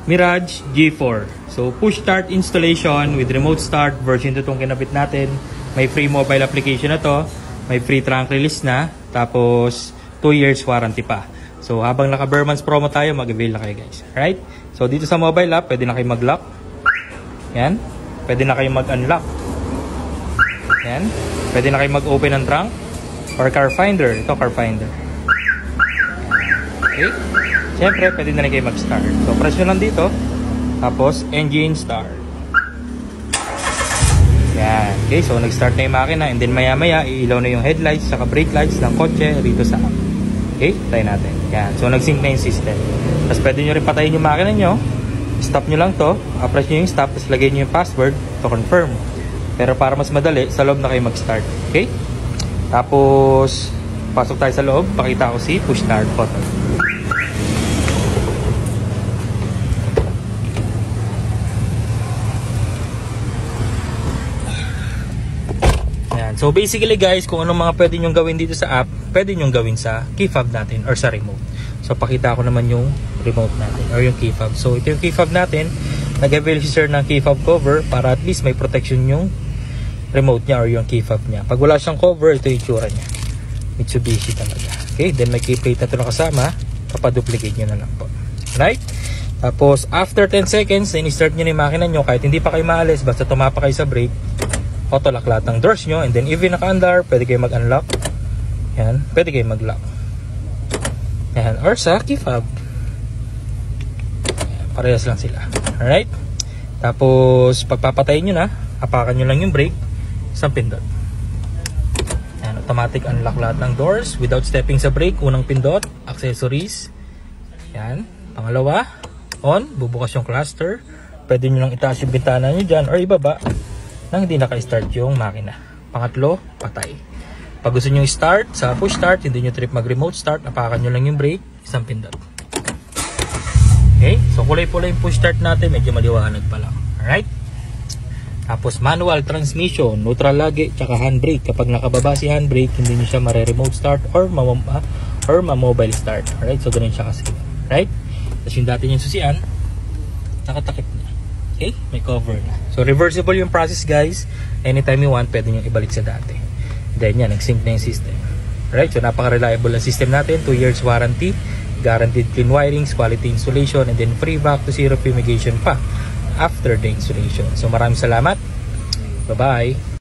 Mirage G4. So push start installation with remote start version 2 itong kinabit natin. May free mobile application na to. May free trunk release na. Tapos 2 years warranty pa. So habang naka Burman's promo tayo, mag-avail na kayo guys. Alright? So dito sa mobile app, pwede na kayo mag-lock. Yan. Pwede na kayo mag-unlock. Yan. Pwede na kayo mag-open ng trunk or car finder. Ito car finder. Okay. Siyempre, pwede na rin kayo mag-start. So press nyo lang dito. Tapos engine start. Yan. Okay. So nag-start na yung makina. And then maya maya, iilaw na yung headlights saka brake lights ng kotse rito sa app. Okay. Try natin. Yan. So nag-sync na yung system. Tapos pwede nyo rin patayin yung makina nyo. Stop nyo lang to. Press nyo yung stop. Tapos lagay nyo yung password to confirm. Pero para mas madali, sa loob na kayo mag-start. Okay? Tapos, pasok tayo sa loob. Pakita ko si push start button. Ayan. So basically guys, kung anong mga pwede nyong gawin dito sa app, pwede nyong gawin sa key fob natin or sa remote. So pakita ko naman yung remote natin or yung key fob. So ito yung key fob natin. Nag-avail si sir ng key fob cover para at least may protection yung remote niya or yung key fob niya. Pag wala siyang cover, ito yung itsura niya. Mitsubishi talaga. Okay, then may key plate na ito na kasama. Papaduplicate nyo na lang po. Right? Tapos, after 10 seconds, then i-start nyo na yung makina nyo. Kahit hindi pa kayo maalis, basta tumapa kayo sa brake, auto-lock lahat ng doors nyo. And then, if naka-andar, pwede kayo mag-unlock. Yan. Pwede kayo mag-lock. Yan. Or sa key fob. Yan. Parehas lang sila. Alright? Tapos, pagpapatayin nyo na, apakan nyo lang yung brake. Isang pindot. Ayan, automatic unlock lahat ng doors without stepping sa brake. Unang pindot, accessories. Ayan. Pangalawa, on, bubukas yung cluster. Pwede nyo lang itaas yung bintana nyo dyan or ibaba nang hindi naka-start yung makina. Pangatlo, patay. Pag gusto nyo start, sa push start, hindi nyo trip mag-remote start, apakan nyo lang yung brake, isang pindot. Okay, so kulay-pula yung push start natin, medyo maliwanag pa lang. Alright? Tapos manual transmission, neutral lagi, tsaka handbrake. Kapag nakababa si handbrake, hindi nyo siya mare-remote start or ma-mobile start. Alright, so ganun siya kasi. Right? Tapos yung dati yung susian, nakatakip na. Okay? May cover na. So reversible yung process guys. Anytime you want, pwede nyo ibalik sa dati. Then yan, nag-sync na yung system. Alright, so napaka-reliable ang system natin. 2 years warranty, guaranteed clean wirings, quality installation, and then free back to zero fumigation pa after the installation. So maraming salamat. Bye-bye.